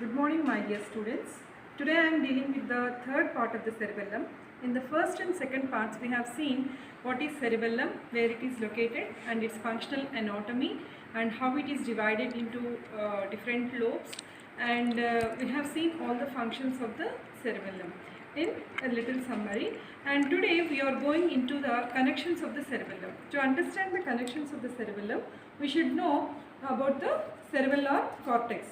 Good morning, my dear students. Today I am dealing with the third part of the cerebellum. In the first and second parts, we have seen what is cerebellum, where it is located, and its functional anatomy, and how it is divided into different lobes. And we have seen all the functions of the cerebellum in a little summary. And today we are going into the connections of the cerebellum. To understand the connections of the cerebellum, we should know about the cerebellar cortex.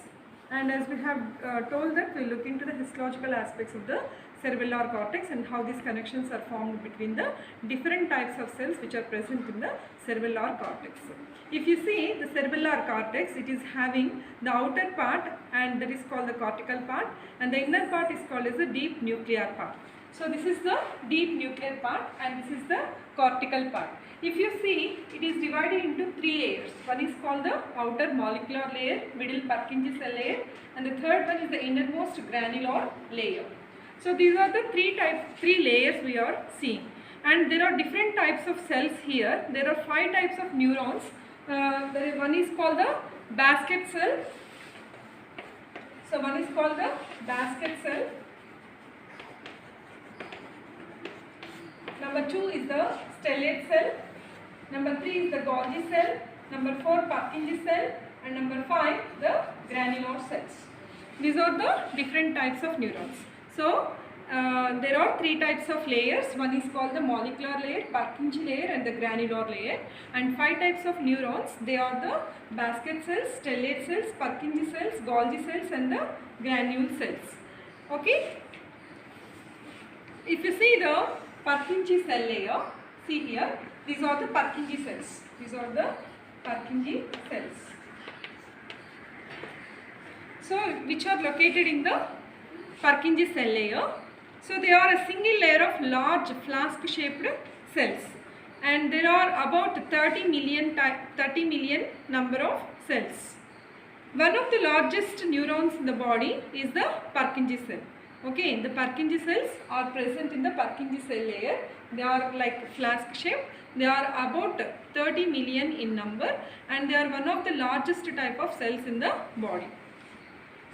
And as we have told that we look into the histological aspects of the cerebellar cortex and how these connections are formed between the different types of cells which are present in the cerebellar cortex. If you see the cerebellar cortex, it is having the outer part, and that is called the cortical part, and the inner part is called as the deep nuclear part. So this is the deep nuclear part and this is the cortical part. If you see, it is divided into three layers. One is called the outer molecular layer, middle Purkinje cell layer, and the third one is the innermost granular layer. So these are the three layers we are seeing. And there are different types of cells here. There are 5 types of neurons. One is called the basket cell. So one is called the basket cell. Number 2 is the stellate cell. Number 3 is the Golgi cell. Number 4 Purkinje cell. And number 5 the granular cells. These are the different types of neurons. So there are 3 types of layers. One is called the molecular layer, Purkinje layer and the granular layer. And 5 types of neurons. They are the basket cells, stellate cells, Purkinje cells, Golgi cells and the granule cells. Okay. If you see the Purkinje cell layer, see here, these are the Purkinje cells. These are the Purkinje cells. So, which are located in the Purkinje cell layer. So, they are a single layer of large flask-shaped cells, and there are about 30 million number of cells. One of the largest neurons in the body is the Purkinje cell. Okay, the Purkinje cells are present in the Purkinje cell layer. They are like flask shaped. They are about 30 million in number, and they are one of the largest type of cells in the body.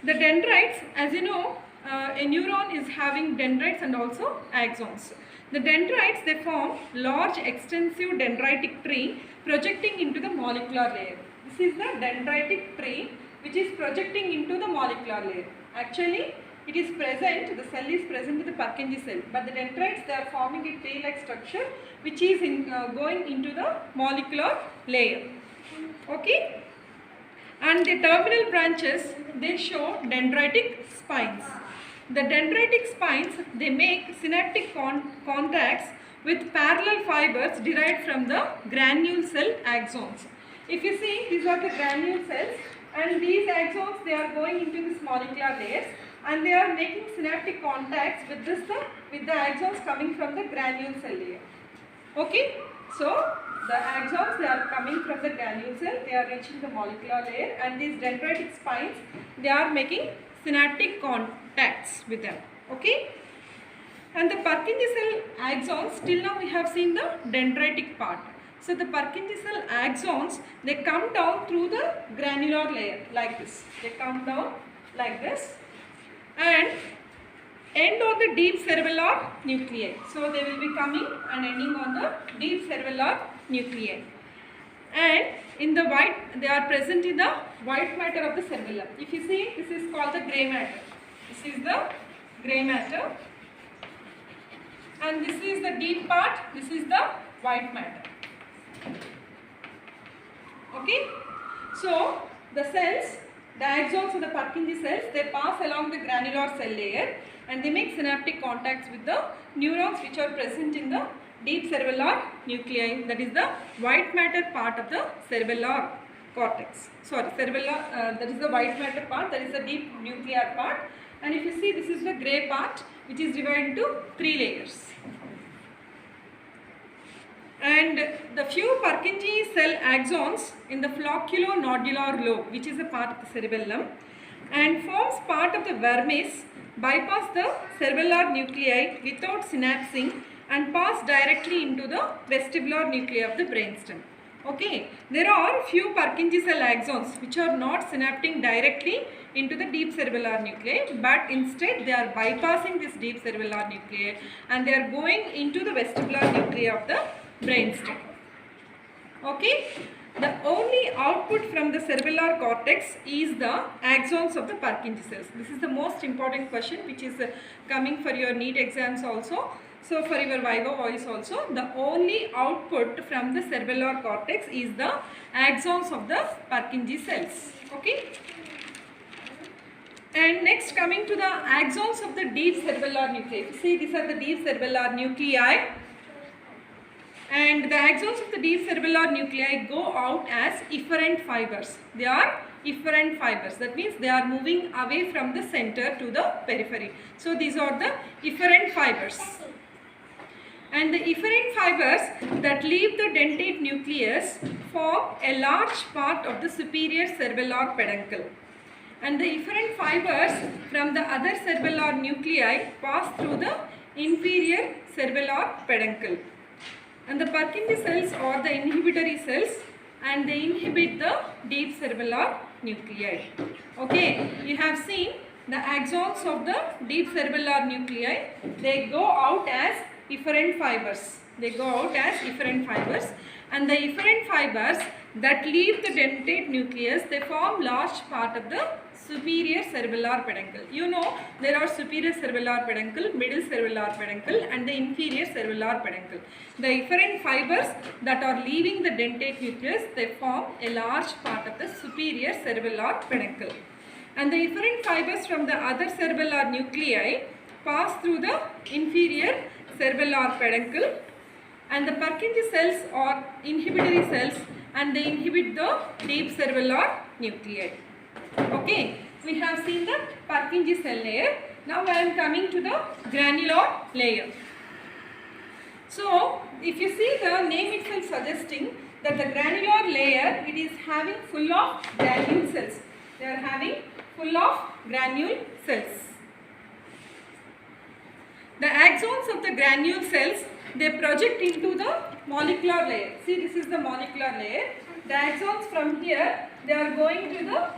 The dendrites, as you know, a neuron is having dendrites and also axons. The dendrites, they form large extensive dendritic tree projecting into the molecular layer. This is the dendritic tree which is projecting into the molecular layer. Actually, it is present, the cell is present in the Purkinje cell, but the dendrites, they are forming a tree-like structure which is going into the molecular layer. Okay? And the terminal branches, they show dendritic spines. The dendritic spines, they make synaptic contacts with parallel fibers derived from the granule cell axons. If you see, these are the granule cells, and these axons, they are going into this molecular layers, and they are making synaptic contacts with the axons coming from the granule cell layer. Okay, so the axons, they are coming from the granule cell, they are reaching the molecular layer, and these dendritic spines, they are making synaptic contacts with them. Okay, and the Purkinje cell axons, till now we have seen the dendritic part. So the Purkinje cell axons, they come down through the granular layer like this. They come down like this and end on the deep cerebellar nuclei. So they will be coming and ending on the deep cerebellar nuclei. And in the white, they are present in the white matter of the cerebellum. If you see, this is called the grey matter. This is the grey matter. And this is the deep part, this is the white matter. Okay, so the cells, the axons of the Purkinje cells, they pass along the granular cell layer and they make synaptic contacts with the neurons which are present in the deep cerebellar nuclei, that is the white matter part of the cerebellar cortex. That is the white matter part, that is the deep nuclear part. And if you see, this is the grey part which is divided into 3 layers. And the few Purkinje cell axons in the flocculonodular lobe, which is a part of the cerebellum and forms part of the vermis, bypass the cerebellar nuclei without synapsing and pass directly into the vestibular nuclei of the brainstem. Okay, there are few Purkinje cell axons which are not synapting directly into the deep cerebellar nuclei, but instead they are bypassing this deep cerebellar nuclei and they are going into the vestibular nuclei of the brainstem. Okay, the only output from the cerebellar cortex is the axons of the Purkinje cells. This is the most important question which is coming for your NEET exams also. So for your Viva voice also, the only output from the cerebellar cortex is the axons of the Purkinje cells. Okay. And next, coming to the axons of the deep cerebellar nuclei. See, these are the deep cerebellar nuclei. And the axons of the deep cerebellar nuclei go out as efferent fibers. They are efferent fibers. That means they are moving away from the center to the periphery. So these are the efferent fibers. And the efferent fibers that leave the dentate nucleus form a large part of the superior cerebellar peduncle. And the efferent fibers from the other cerebellar nuclei pass through the inferior cerebellar peduncle. And the Purkinje cells are the inhibitory cells and they inhibit the deep cerebellar nuclei. Okay, you have seen the axons of the deep cerebellar nuclei, they go out as efferent fibers. They go out as efferent fibers, and the efferent fibers that leave the dentate nucleus, they form large part of the superior cerebellar peduncle. You know, there are superior cerebellar peduncle, middle cerebellar peduncle and the inferior cerebellar peduncle. The efferent fibers that are leaving the dentate nucleus, they form a large part of the superior cerebellar peduncle. And the efferent fibers from the other cerebellar nuclei pass through the inferior cerebellar peduncle, and the Purkinje cells are inhibitory cells and they inhibit the deep cerebellar nuclei. Okay, we have seen the Purkinje cell layer. Now I am coming to the granular layer. So, if you see the name itself suggesting that the granular layer, it is having full of granule cells. They are having full of granule cells. The axons of the granule cells, they project into the molecular layer. See, this is the molecular layer. The axons from here, they are going to the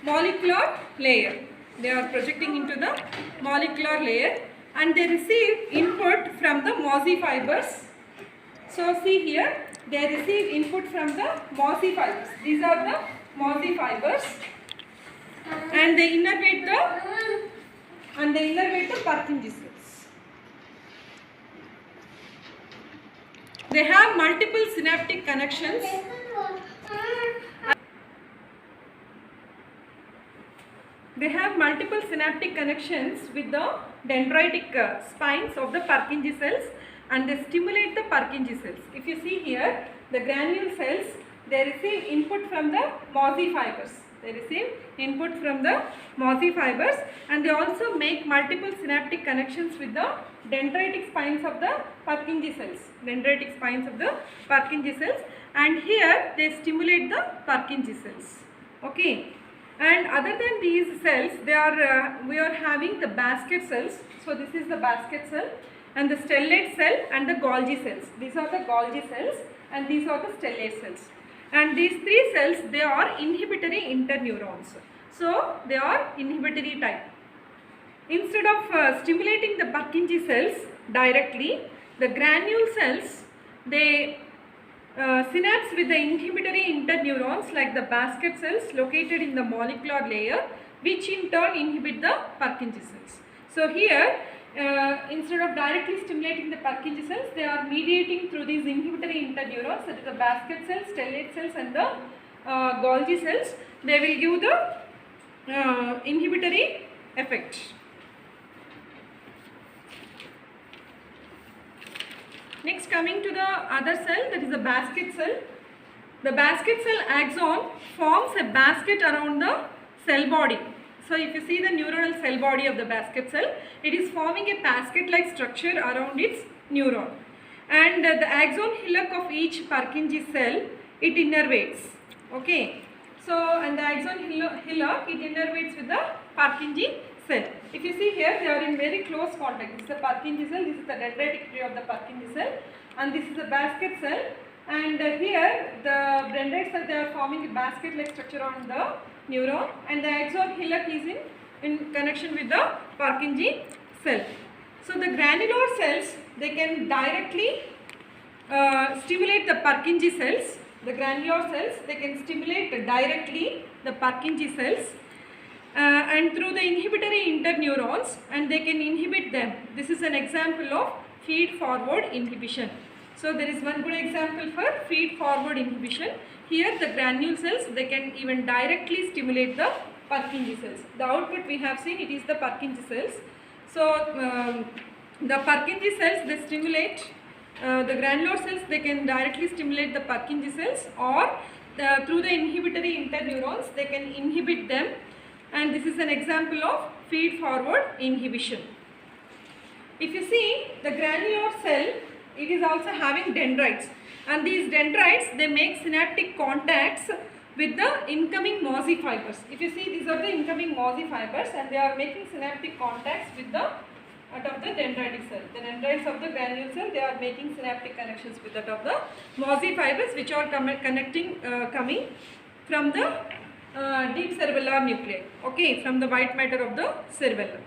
molecular layer. They are projecting into the molecular layer and they receive input from the mossy fibers. So, see here, they receive input from the mossy fibers. These are the mossy fibers and they innervate the Purkinje cells. They have multiple synaptic connections. They have multiple synaptic connections with the dendritic spines of the Purkinje cells and they stimulate the Purkinje cells. If you see here, the granule cells, they receive input from the mossy fibers. They receive input from the mossy fibers and they also make multiple synaptic connections with the dendritic spines of the Purkinje cells. Dendritic spines of the Purkinje cells, and here they stimulate the Purkinje cells. Okay. And other than these cells, we are having the basket cells. So this is the basket cell and the stellate cell and the Golgi cells. These are the Golgi cells and these are the stellate cells. And these three cells, they are inhibitory interneurons. So they are inhibitory type. Instead of stimulating the Purkinje cells directly, the granule cells, they synapse with the inhibitory interneurons like the basket cells located in the molecular layer, which in turn inhibit the Purkinje cells. So here, instead of directly stimulating the Purkinje cells, they are mediating through these inhibitory interneurons, that is the basket cells, stellate cells and the Golgi cells. They will give the inhibitory effect. Next, coming to the other cell, that is the basket cell. The basket cell axon forms a basket around the cell body. So, if you see the neuronal cell body of the basket cell, it is forming a basket-like structure around its neuron. And the axon hillock of each Purkinje cell, it innervates. Okay. So, and the axon hillock, it innervates with the Purkinje cell. If you see here, they are in very close contact. This is the Purkinje cell, this is the dendritic tree of the Purkinje cell, and this is the basket cell. And here, the dendrites cell, they are forming a basket-like structure on the neuron, and the axon hillock is in connection with the Purkinje cell. So the granular cells, they can directly stimulate the Purkinje cells. The granular cells, they can stimulate directly the Purkinje cells and through the inhibitory interneurons, and they can inhibit them. This is an example of feed forward inhibition. So there is one good example for feed forward inhibition. Here the granule cells, they can even directly stimulate the Purkinje cells. The output we have seen, it is the Purkinje cells. So the Purkinje cells, they stimulate the granular cells, they can directly stimulate the Purkinje cells, or through the inhibitory interneurons, they can inhibit them, and this is an example of feed forward inhibition. If you see the granular cell, it is also having dendrites, and these dendrites, they make synaptic contacts with the incoming Mosey fibers. If you see, these are the incoming Mosey fibers, and they are making synaptic contacts with the out of the dendritic cell. The dendrites of the granule cell, they are making synaptic connections with that of the Mosey fibers, which are coming from the deep cerebellar nuclei, okay, from the white matter of the cerebellum.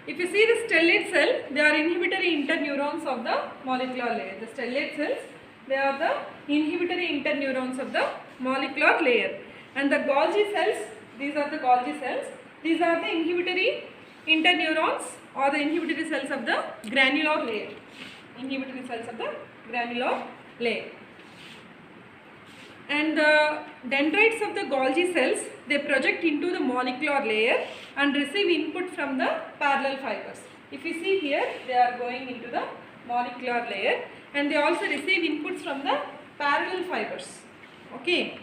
If you see the stellate cell, they are inhibitory interneurons of the molecular layer. The stellate cells, they are the inhibitory interneurons of the molecular layer. And the Golgi cells, these are the Golgi cells, these are the inhibitory interneurons or the inhibitory cells of the granular layer. Inhibitory cells of the granular layer. And the dendrites of the Golgi cells, they project into the molecular layer and receive input from the parallel fibers. If you see here, they are going into the molecular layer, and they also receive inputs from the parallel fibers. Okay.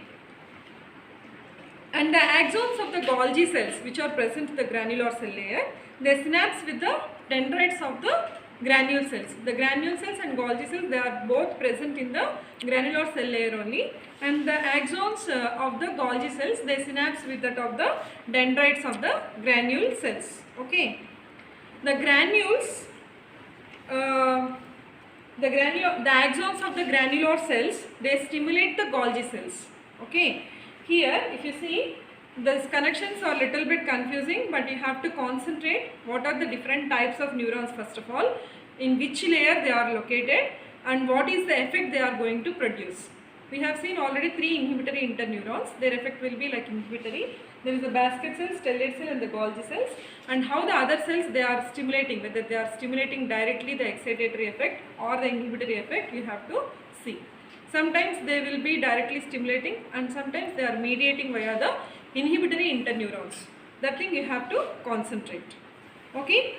And the axons of the Golgi cells, which are present in the granular cell layer, they synapse with the dendrites of the granule cells. The granule cells and Golgi cells, they are both present in the granular cell layer only, and the axons of the Golgi cells, they synapse with that of the dendrites of the granule cells. Okay. The granules, the axons of the granular cells, they stimulate the Golgi cells. Okay. Here, if you see, these connections are little bit confusing, but you have to concentrate what are the different types of neurons first of all, in which layer they are located, and what is the effect they are going to produce. We have seen already 3 inhibitory interneurons. Their effect will be like inhibitory. There is the basket cell, stellate cell, and the Golgi cells. And how the other cells they are stimulating, whether they are stimulating directly the excitatory effect or the inhibitory effect, you have to see. Sometimes they will be directly stimulating, and sometimes they are mediating via the inhibitory interneurons. That thing you have to concentrate. Okay.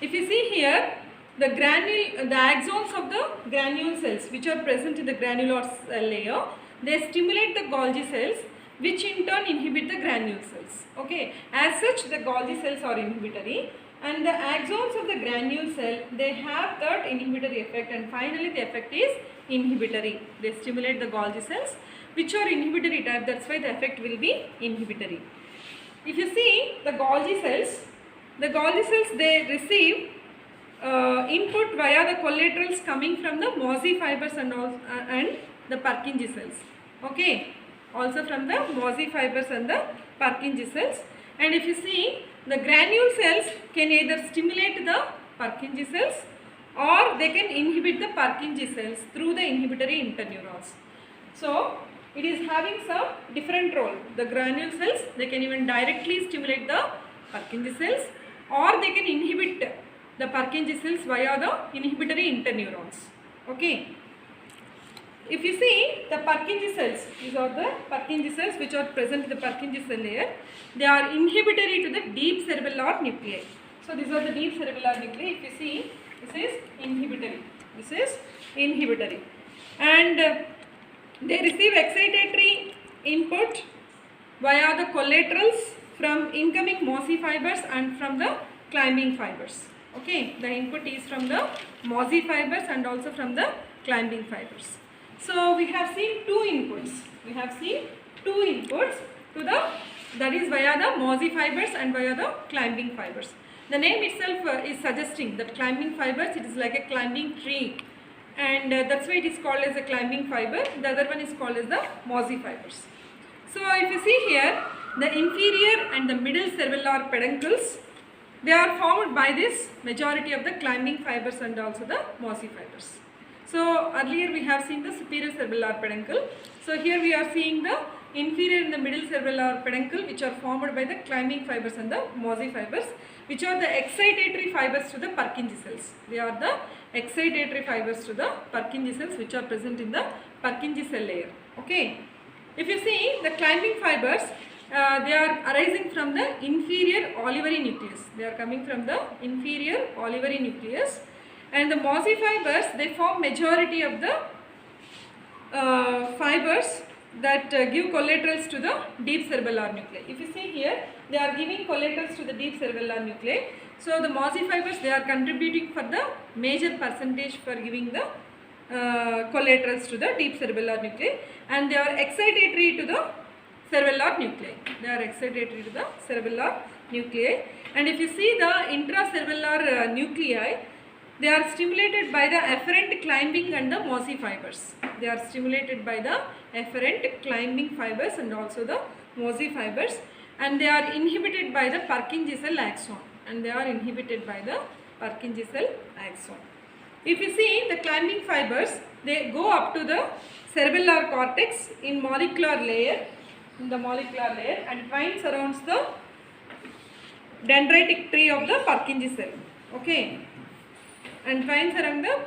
If you see here, the axons of the granule cells, which are present in the granular cell layer, they stimulate the Golgi cells, which in turn inhibit the granule cells. Okay. As such, the Golgi cells are inhibitory, and the axons of the granule cell, they have that inhibitory effect, and finally the effect is inhibitory. They stimulate the Golgi cells, which are inhibitory type. That's why the effect will be inhibitory. If you see the Golgi cells, they receive input via the collaterals coming from the Mosey fibers and the Purkinje cells. Okay, also from the Mosey fibers and the Purkinje cells. And if you see, the granule cells can either stimulate the Purkinje cells or they can inhibit the Purkinje cells through the inhibitory interneurons. So it is having some different role. The granule cells, they can even directly stimulate the Purkinje cells, or they can inhibit the Purkinje cells via the inhibitory interneurons. Okay. If you see the Purkinje cells, these are the Purkinje cells which are present in the Purkinje cell layer. They are inhibitory to the deep cerebellar nuclei. So these are the deep cerebellar nuclei. If you see, this is inhibitory. This is inhibitory. And they receive excitatory input via the collaterals from incoming Mosey fibers and from the climbing fibers. Okay, the input is from the Mosey fibers and also from the climbing fibers. So we have seen 2 inputs. We have seen 2 inputs to that is via the Mosey fibers and via the climbing fibers. The name itself is suggesting that climbing fibers, it is like a climbing tree, and that's why it is called as a climbing fiber. The other one is called as the Mosey fibers. So if you see here, the inferior and the middle cervellar peduncles, they are formed by this majority of the climbing fibers and also the mossy fibers. So earlier we have seen the superior cervellar peduncle. So here we are seeing the inferior and the middle cervellar peduncle, which are formed by the climbing fibers and the mossy fibers, which are the excitatory fibers to the Purkinje cells. They are the excitatory fibers to the Purkinje cells, which are present in the Purkinje cell layer. Okay. If you see the climbing fibers, they are arising from the inferior olivary nucleus. They are coming from the inferior olivary nucleus, and the mossy fibers, they form majority of the fibers that give collaterals to the deep cerebellar nuclei. If you see here, they are giving collaterals to the deep cerebellar nuclei. So the mossy fibers, they are contributing for the major percentage for giving the collaterals to the deep cerebellar nuclei, and they are excitatory to the cerebellar nuclei. They are excitatory to the cerebellar nuclei. And if you see the intracerebellar nuclei, they are stimulated by the efferent climbing and the mossy fibers. They are stimulated by the efferent climbing fibers and also the mossy fibers, and they are inhibited by the Purkinje cell axon. And they are inhibited by the Purkinje cell axon. If you see the climbing fibers, they go up to the cerebellar cortex in molecular layer, and twine surrounds the dendritic tree of the Purkinje cell. Okay. And twines around the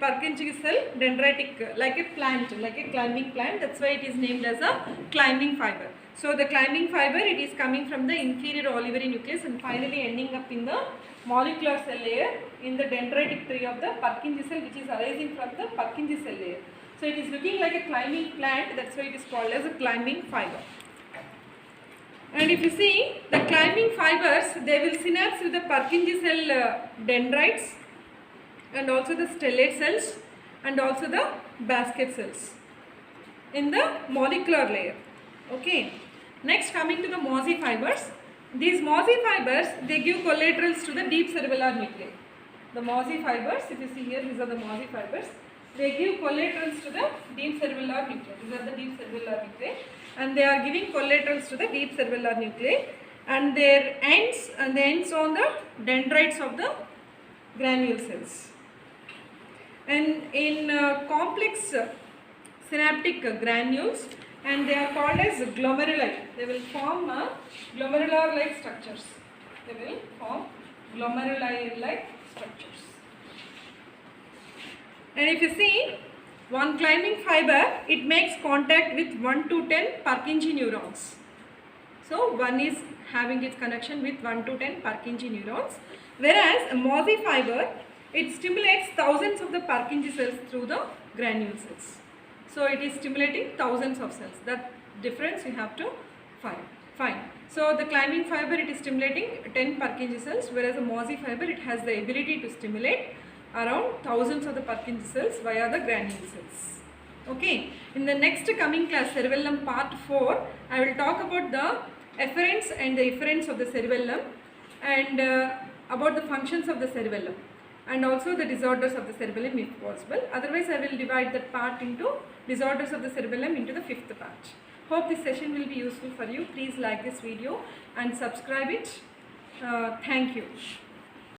Purkinje cell dendritic, like a plant, like a climbing plant. That's why it is named as a climbing fiber. So the climbing fiber, it is coming from the inferior olivary nucleus and finally ending up in the molecular cell layer in the dendritic tree of the Purkinje cell, which is arising from the Purkinje cell layer. So it is looking like a climbing plant. That's why it is called as a climbing fiber. And if you see the climbing fibers, they will synapse with the Purkinje cell dendrites, and also the stellate cells, and also the basket cells in the molecular layer. Okay. Next, coming to the mossy fibers. These mossy fibers, they give collaterals to the deep cerebellar nuclei. The mossy fibers, if you see here, these are the mossy fibers. They give collaterals to the deep cerebellar nuclei. These are the deep cerebellar nuclei, and they are giving collaterals to the deep cerebellar nuclei, and their ends on the dendrites of the granule cells. And in complex synaptic granules, and they are called as glomeruli. They will form glomerular-like structures. They will form glomeruli-like structures. And if you see, one climbing fiber, it makes contact with 1 to 10 Purkinje neurons. So one is having its connection with 1 to 10 Purkinje neurons, whereas a mossy fiber, it stimulates thousands of the Purkinje cells through the granule cells. So it is stimulating thousands of cells. That difference you have to find. So the climbing fiber, it is stimulating 10 Purkinje cells, whereas a mossy fiber, it has the ability to stimulate around thousands of the Purkinje cells via the granule cells. Okay. In the next coming class, cerebellum part 4, I will talk about the efferents and the efferents of the cerebellum, and about the functions of the cerebellum, and also the disorders of the cerebellum if possible. Otherwise, I will divide that part into disorders of the cerebellum into the 5th part. Hope this session will be useful for you. Please like this video and subscribe it. Thank you.